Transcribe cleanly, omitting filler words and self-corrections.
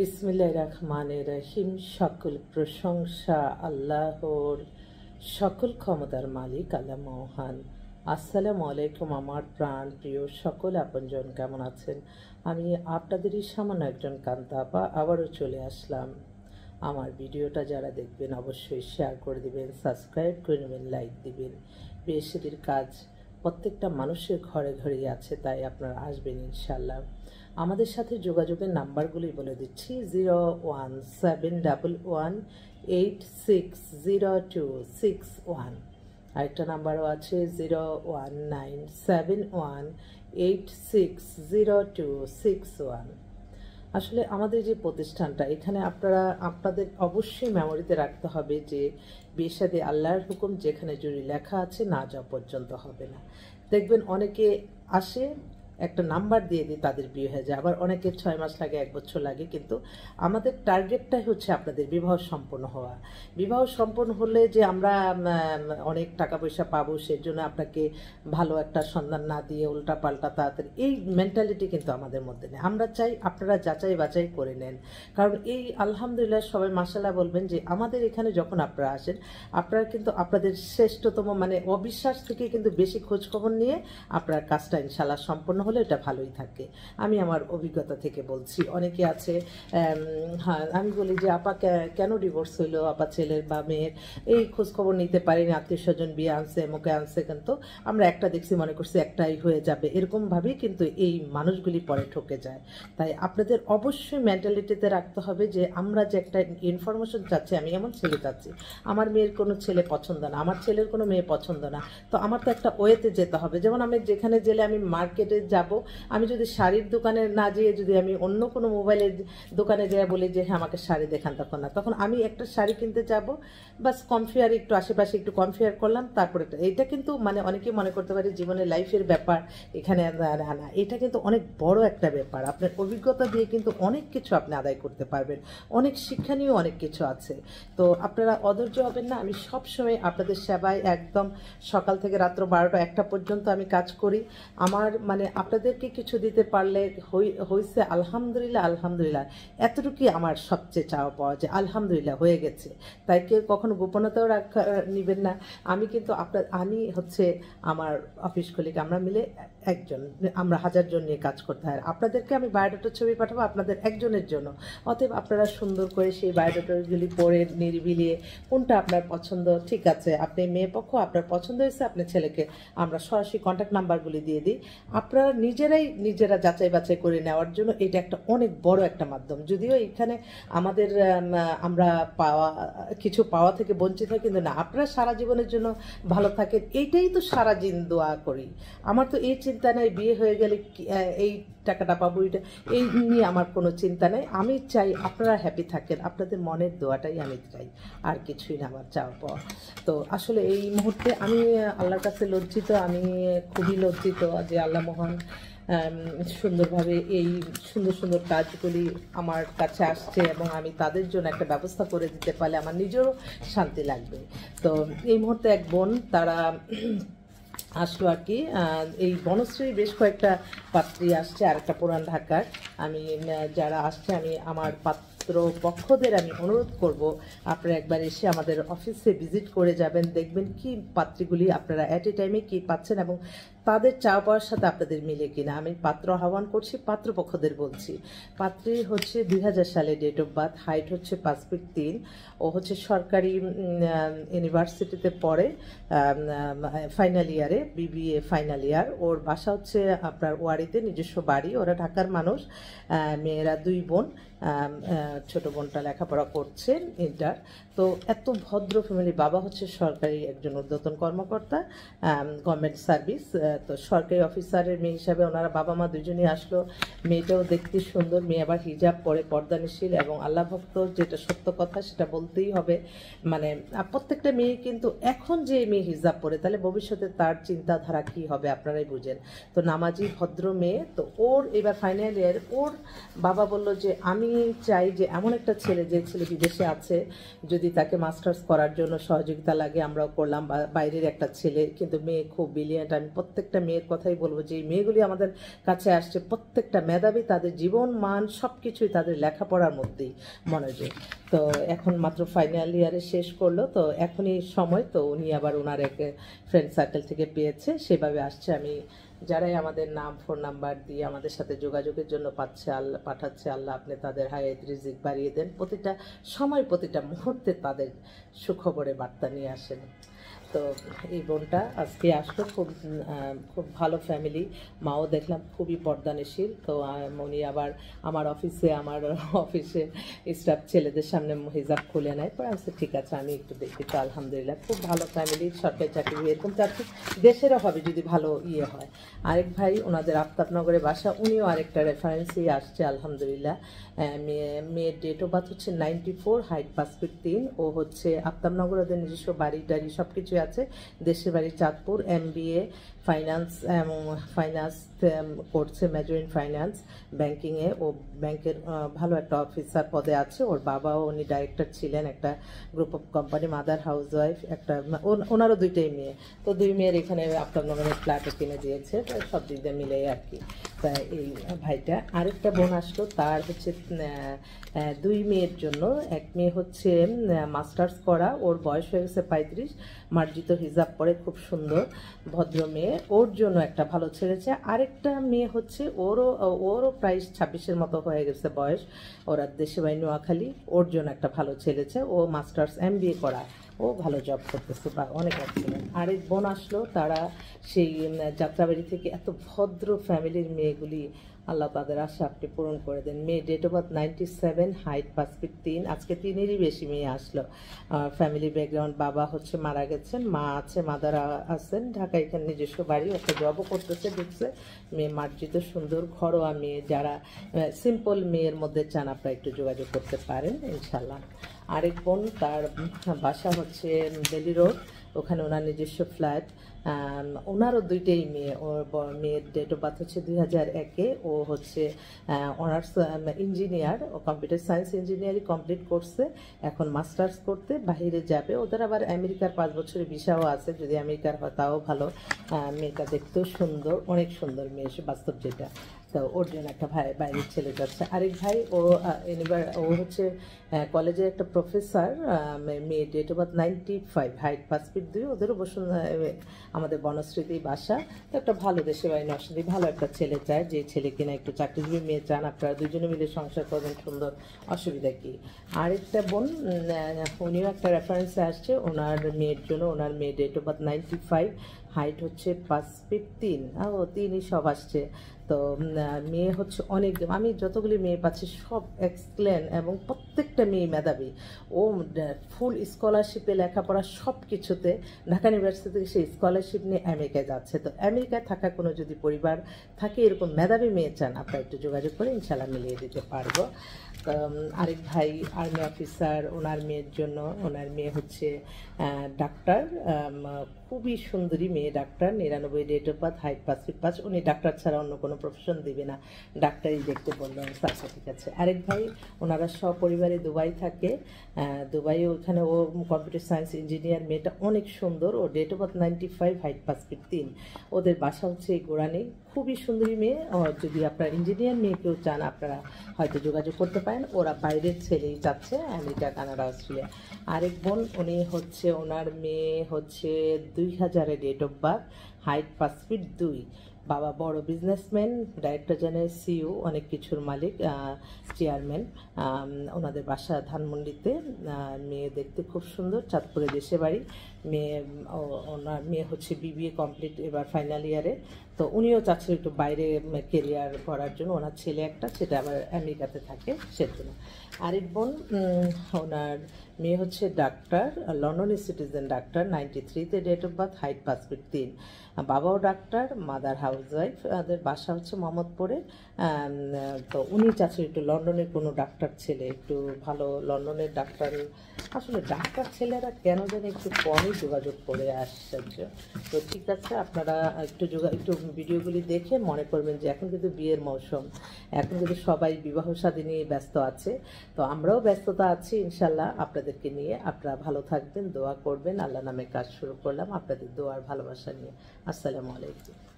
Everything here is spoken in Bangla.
বিসমিল্লাহির রহমানির রহিম। সকল প্রশংসা আল্লাহর, সকল ক্ষমতার মালিক আল্লাহ মহান। আসসালামু আলাইকুম আমার প্রাণ প্রিয় সকল আপনজন, কেমন আছেন? আমি আপনাদেরই সামান্য একজন কান্তা আপা আবারও চলে আসলাম। আমার ভিডিওটা যারা দেখবেন অবশ্যই শেয়ার করে দিবেন, সাবস্ক্রাইব করে নেবেন, লাইক দিবেন। বিয়ের কাজ প্রত্যেকটা মানুষের ঘরে ঘরেই আছে, তাই আপনারা আসবেন ইনশাল্লাহ। আমাদের সাথে যোগাযোগের নাম্বারগুলি বলে দিচ্ছি: 01711860261। আরেকটা নাম্বারও আছে 01971860261। আসলে আমাদের যে প্রতিষ্ঠানটা, এখানে আপনাদের অবশ্যই মেমোরিতে রাখতে হবে যে বিয়ে শাদী আল্লাহর হুকুম, যেখানে জরুরি লেখা আছে না যাওয়া পর্যন্ত হবে না। দেখবেন অনেকে আসে, একটা নাম্বার দিয়ে দিই, তাদের বিয়ে হয়ে যায়। আবার অনেকের 6 মাস লাগে, 1 বছর লাগে। কিন্তু আমাদের টার্গেটটাই হচ্ছে আপনাদের বিবাহ সম্পন্ন হওয়া। বিবাহ সম্পন্ন হলে যে আমরা অনেক টাকা পয়সা পাবো, সেজন্য আপনাকে ভালো একটা সন্ধান না দিয়ে উল্টা পাল্টা তাড়াতাড়ি, এই মেন্টালিটি কিন্তু আমাদের মধ্যে নেই। আমরা চাই আপনারা যাচাই বাছাই করে নেন। কারণ এই আলহামদুলিল্লাহ, সবাই মাশাআল্লাহ বলবেন যে আমাদের এখানে যখন আপনারা আসেন, আপনারা কিন্তু আপনাদের শ্রেষ্ঠতম অবিশ্বাস থেকে কিন্তু বেশি খোঁজখবর নিয়ে আপনার কাজটা ইনশাআল্লাহ সম্পন্ন হলে এটা ভালোই থাকে। আমি আমার অভিজ্ঞতা থেকে বলছি। অনেকে আছে, হ্যাঁ, আমি বলি যে আপা কেন ডিভোর্স হইলো, আপা ছেলের বা মেয়ের এই খোঁজখবর নিতে পারিনি, আত্মীয় স্বজন বিয়ে আনছে, মুখে আনছে, কিন্তু আমরা একটা দেখছি, মনে করছি একটাই হয়ে যাবে, এরকমভাবেই কিন্তু এই মানুষগুলি পরে ঠকে যায়। তাই আপনাদের অবশ্যই মেন্টালিটিতে রাখতে হবে যে আমরা যে একটা ইনফরমেশন চাচ্ছি, আমি এমন ছেলে চাচ্ছি, আমার মেয়ের কোনো ছেলে পছন্দ না, আমার ছেলের কোনো মেয়ে পছন্দ না, তো আমার তো একটা ওয়েতে যেতে হবে। যেমন আমি যেখানে গেলে, আমি মার্কেটে যাব, আমি যদি শাড়ির দোকানে না যেয়ে যদি আমি অন্য কোনো মোবাইলের দোকানে যেয়ে বলি যে হ্যাঁ আমাকে শাড়ি দেখান, তখন আমি একটা শাড়ি কিনতে যাব, বাস কমফেয়ার একটু আশেপাশে একটু কমফেয়ার করলাম, তারপরে এটা কিন্তু অনেকে মনে করতে পারে জীবনের লাইফের ব্যাপার, এখানে না, এটা কিন্তু অনেক বড় একটা ব্যাপার। আপনার অভিজ্ঞতা দিয়ে কিন্তু অনেক কিছু আপনি আদায় করতে পারবেন, অনেক শিক্ষণীয় অনেক কিছু আছে। তো আপনারা অধৈর্য হবেন না। আমি সবসময় আপনাদের সেবায়, একদম সকাল থেকে রাত্র 12টা 1টা পর্যন্ত আমি কাজ করি। আমার আপনাদেরকে কিছু দিতে পারলে হয়েছে আলহামদুলিল্লাহ, আলহামদুলিল্লাহ, এতটুকুই আমার সবচেয়ে চাওয়া পাওয়া, যে আলহামদুলিল্লাহ হয়ে গেছে। তাই কেউ কখনো গোপনতাও নেবেন না। আমি হচ্ছে আমার অফিস কলিগ, আমরা মিলে আমরা 1000 জন নিয়ে কাজ করতে হয়। আপনাদেরকে আমি বায়োডাটার ছবি পাঠাবো আপনাদের একজনের জন্য। অতএব আপনারা সুন্দর করে সেই বায়োডাটাগুলি পড়ে নিরিবিলিয়ে কোনটা আপনার পছন্দ, ঠিক আছে, আপনি মেয়ে পক্ষ, আপনার পছন্দ হয়েছে, আপনার ছেলেকে আমরা সরাসরি কন্ট্যাক্ট নাম্বারগুলি দিয়ে দিই। আপনারা নিজেরা যাচাই বাছাই করে নেওয়ার জন্য এটা একটা অনেক বড় একটা মাধ্যম। যদিও এখানে আমাদের আমরা কিছু পাওয়া থেকে বঞ্চিত হয়, কিন্তু না, আপনারা সারা জীবনের জন্য ভালো থাকেন, এইটাই তো সারা দিন দোয়া করি। আমার তো এই চিন্তা নেই বিয়ে হয়ে গেলে এই টাকাটা পাবো, এই নিয়ে আমার কোনো চিন্তা নেই। আমি চাই আপনারা হ্যাপি থাকেন, আপনাদের মনের দোয়াটাই আমি চাই, আর কিছুই না আমার চাওয়া পাওয়া। তো আসলে এই মুহূর্তে আমি আল্লাহর কাছে লজ্জিত, আমি খুবই লজ্জিত যে আল্লাহ মহান সুন্দরভাবে এই সুন্দর সুন্দর কাজগুলি আমার কাছে আসছে, এবং আমি তাদের জন্য একটা ব্যবস্থা করে দিতে পারলে আমার নিজেরও শান্তি লাগবে। তো এই মুহূর্তে এক বোন, তারা আসলো আর কি, এই বনশ্রী বেশ কয়েকটা পাত্রী আসছে, আর একটা পুরান ঢাকার। আমি যারা আসছে, আমি আমার পাত্র পক্ষদের আমি অনুরোধ করব, আপনারা একবার এসে আমাদের অফিসে ভিজিট করে যাবেন, দেখবেন কি পাত্রীগুলি আপনারা অ্যাট এ টাইমে কি পাচ্ছেন এবং তাদের চাওয়া পাওয়ার সাথে আপনাদের মিলে কিনা। আমি পাত্র আহ্বান করছি, পাত্রপক্ষদের বলছি। পাত্রী হচ্ছে 2000 সালে ডেট অফ বার্থ, হাইট হচ্ছে 5 ফিট 3, ও হচ্ছে সরকারি ইউনিভার্সিটিতে পড়ে, ফাইনাল ইয়ারে, বিবিএ ফাইনাল ইয়ার। ওর বাসা হচ্ছে আপনার ওয়ারিতে, নিজস্ব বাড়ি, ওরা ঢাকার মানুষ। মেয়েরা 2 বোন, ছোট বোনটা লেখাপড়া করছে ইন্টার। তো এত ভদ্র ফ্যামিলি, বাবা হচ্ছে সরকারি একজন ঊর্ধ্বতন কর্মকর্তা, গভর্নমেন্ট সার্ভিস। তো সরকারি অফিসারের মেয়ে হিসাবে ওনারা বাবা মা দুজনেই আসলো। মেয়েটাও দেখতে সুন্দর, মেয়ে আবার হিজাব পরে, পর্দানিশীল এবং আল্লাহ ভক্ত, যেটা সত্য কথা সেটা বলতেই হবে। প্রত্যেকটা মেয়ে কিন্তু, এখন যে মেয়ে হিজাব পরে, তাহলে ভবিষ্যতে তার চিন্তাধারা কি হবে আপনারাই বুঝেন। তো নামাজি ভদ্র মেয়ে। তো ওর এবার ফাইনাল ইয়ার, ওর বাবা বলল যে আমি চাই যে এমন একটা ছেলে, যে ছেলে বিদেশে আছে, যদি তাকে মাস্টার্স করার জন্য সহযোগিতা লাগে আমরাও করলাম। বাইরের একটা ছেলে, কিন্তু মেয়ে খুব ব্রিলিয়ান্ট। আমি প্রত্যেকটা মেয়ের কথাই বলবো যে এই মেয়েগুলি আমাদের কাছে আসছে প্রত্যেকটা মেধাবী, তাদের জীবন মান সব কিছুই তাদের লেখাপড়ার মধ্যেই মনোযোগ। তো এখন মাত্র ফাইনাল ইয়ারে শেষ করলো, তো এখনই সময়, তো উনি আবার ওনার এক ফ্রেন্ড সার্কেল থেকে পেয়েছে, সেভাবে আসছে। আমি যারাই আমাদের নাম ফোন নাম্বার দিয়ে আমাদের সাথে যোগাযোগের জন্য পাঠাচ্ছে, আল্লাহ আপনি তাদের হায়াত রিজিক বাড়িয়ে দেন, প্রতিটা সময় প্রতিটা মুহূর্তে তাদের সুখবরে বার্তা নিয়ে আসেন। তো এই বোনটা আজকে আসলো, খুব ভালো ফ্যামিলি, মাও দেখলাম খুবই পর্দানশীল। তো উনি আবার আমার অফিসে স্টাফ ছেলেদের সামনে হিজাব খুলে নেয়, পরে আসছে ঠিক আছে আমি একটু দেখি। তো আলহামদুলিল্লাহ খুব ভালো ফ্যামিলি, সরকারি চাকরি এরকম চাকরি দেশেরও হবে যদি ভালো হয়। আরেক ভাই ওনাদের আফতাবনগরে বাসা, উনিও আরেকটা রেফারেন্সই আসছে আলহামদুলিল্লাহ। মেয়ের ডেট অফ বার্থ হচ্ছে 94, হাইট 5 ফিট 3। ও হচ্ছে আফতাবনগর, ওদের নিজস্ব বাড়ি টাড়ি সব কিছু আছে। দেশের বাড়ি চাঁদপুর, MBA ফাইন্যান্স করছে, মেজর ইন ফাইন্যান্স ব্যাংকিংয়ে। ও ব্যাংকের ভালো একটা অফিসার পদে আছে। ওর বাবাও উনি ডাইরেক্টর ছিলেন একটা group of company, mother house wife. ওনারও দুইটাই মেয়ে, তো দুই মেয়ের এখানে আফতাবনগরের ফ্ল্যাটও কিনে দিয়েছে, সব দিক দিয়ে মিলে আর কি। তা এই ভাইটা, আরেকটা বোন আসলো, তার হচ্ছে দুই মেয়ের জন্য। এক মেয়ে হচ্ছে মাস্টার্স করা, ওর বয়স হয়ে গেছে 35, মার্জিত হিজাব পরে, খুব সুন্দর ভদ্র মেয়ে, ওর জন্য একটা ভালো ছেড়েছে। আরেকটা মেয়ে হচ্ছে ওরও প্রায় 26-এর মতো হয়ে গেছে বয়স, ওরা দেশে বাড়ি নোয়াখালী, ওর জন্য একটা ভালো ছেড়েছে। ও মাস্টার্স MBA করা, ও ভালো জব করতেছে বা অনেক এক্সিলেন্ট। আরেক বোন আসলো, তারা সেই যাত্রাবাড়ি থেকে। এত ভদ্র ফ্যামিলির মেয়েগুলি, আল্লাহ তাদের আশা আপনি পূরণ করে দেন। মেয়ে date of birth 97, height 5 feet 3। আজকে 3-এরই বেশি মেয়ে আসলো। ফ্যামিলি ব্যাকগ্রাউন্ড, বাবা হচ্ছে মারা গেছেন, মা আছে, মাদার আছেন ঢাকায়, এখানে নিজস্ব বাড়ি, একটা জবও করতেছে, ঢুকছে। মেয়ে মার্জিত সুন্দর ঘরোয়া মেয়ে, যারা সিম্পল মেয়ের মধ্যে চান আপনারা একটু যোগাযোগ করতে পারেন ইনশাল্লাহ। আরেক বোন, তার বাসা হচ্ছে বেলি রোড, ওখানে ওনার নিজস্ব ফ্ল্যাট। ওনারও দুইটাই মেয়ে। ওর মেয়ের ডেট অফ বার্থ হচ্ছে 2001-এ। ও হচ্ছে অনার্স ইঞ্জিনিয়ার, ও কম্পিউটার সায়েন্স ইঞ্জিনিয়ারিং কমপ্লিট করছে, এখন মাস্টার্স করতে বাইরে যাবে। ওদের আবার আমেরিকার 5 বছরের ভিসাও আছে, যদি আমেরিকার হয় তাও ভালো। মেয়েটা দেখতেও সুন্দর, অনেক সুন্দর মেয়ে বাস্তব যেটা। তো ওর জন্য একটা বাইরের ছেলে যাচ্ছে। আরেক ভাই, ও হচ্ছে কলেজের একটা প্রফেসর, মেয়ে date of birth 95, height 5 feet 2। ওদেরও আমাদের বনশ্রীতে বাসা। তো একটা ভালো দেশে বাড়ি নরসিংদী, ভালো একটা ছেলে চায়, যে ছেলে কিনা একটু চাকরিজীবী মেয়ে চান, আপনারা দুজনে মিলে সংসার করবেন সুন্দর, অসুবিধা কি। আরেকটা বোন, উনিও একটা রেফারেন্সে আসছে ওনার মেয়ের জন্য। ওনার মেয়ে ডেট অফ বার্থ 95, হাইট হচ্ছে 5 ফিট 3। ও 3ই সব আসছে। তো মেয়ে হচ্ছে অনেক, আমি যতগুলি মেয়ে পাচ্ছি সব এক্সেলেন্ট, এবং প্রত্যেকটা মেয়ে মেধাবী। ও ফুল স্কলারশিপে লেখাপড়া সব কিছুতে, ঢাকা ইউনিভার্সিটি থেকে সেই স্কলারশিপ নিয়ে আমেরিকায় যাচ্ছে। তো আমেরিকায় থাকা কোনো যদি পরিবার থাকে, এরকম মেধাবী মেয়ে চান, আপনারা একটু যোগাযোগ করে ইনশাল্লাহ মিলিয়ে দিতে পারবো। আরেক ভাই আর্মি অফিসার, ওনার মেয়ের জন্য। ওনার মেয়ে হচ্ছে ডাক্তার, খুবই সুন্দরী মেয়ে, doctor, 99, date of birth, height 5 feet 5। উনি ডাক্তার ছাড়া অন্য কোনো প্রফেশন দিবে না, ডাক্তারই দেখতে বললেন। আচ্ছা ঠিক আছে। আরেক ভাই, ওনারা সপরিবারে দুবাই থাকে, দুবাই, ওখানে ও কম্পিউটার সায়েন্স ইঞ্জিনিয়ার। মেয়েটা অনেক সুন্দর, ও date of birth 95, height 5 feet 3। ওদের বাসা হচ্ছে এই গোড়ানি, খুবই সুন্দরী মেয়ে। যদি আপনারা ইঞ্জিনিয়ার মেয়ে কেউ চান, আপনারা হয়তো যোগাযোগ করতে পারেন। ওরা বাইরের ছেলেই চাচ্ছে, আমেরিকা, কানাডা, অস্ট্রেলিয়া। আরেক বোন, উনি হচ্ছে, ওনার মেয়ে হচ্ছে 2000-এ date of birth, height 5 feet 2। বাবা বড় বিজনেসম্যান, ডাইরেক্টর জেনারেল, সিইও, অনেক কিছুর মালিক, চেয়ারম্যান। ওনাদের বাসা ধানমন্ডিতে। মেয়ে দেখতে খুব সুন্দর, চাঁদপুরে দেশে বাড়ি। ওনার মেয়ে হচ্ছে BBA কমপ্লিট, এবার ফাইনাল ইয়ারে। তো উনিও চাচ্ছেন একটু বাইরে কেরিয়ার করার জন্য। ওনার ছেলে একটা, সেটা আবার আমেরিকাতে থাকে, সেজন্য। আরেক বোন, ওনার মেয়ে হচ্ছে ডাক্তার, লন্ডনে সিটিজেন ডাক্তার, 93-তে date of birth, height 5 feet 3। বাবাও ডাক্তার, মাদার হাউস ওয়াইফ। ওদের বাসা হচ্ছে মোহাম্মদপুরে। তো উনি চাচ্ছেন একটু লন্ডনের কোনো ডাক্তার ছেলে, একটু ভালো লন্ডনের ডাক্তার। আসলে ডাক্তার ছেলেরা কেন জানি একটু কমই যোগাযোগ করে আশ্চর্য। তো ঠিক আছে, আপনারা একটু ভিডিওগুলি দেখে মনে করবেন যে এখন কিন্তু বিয়ের মৌসুম, এখন কিন্তু সবাই বিবাহ শাদী নিয়ে ব্যস্ত আছে। তো আমরাও ব্যস্ততা আছি ইনশাল্লাহ আপনাদেরকে নিয়ে। আপনারা ভালো থাকবেন, দোয়া করবেন। আল্লাহ নামে কাজ শুরু করলাম আপনাদের দোয়ার ভালোবাসা নিয়ে। আসসালামু আলাইকুম।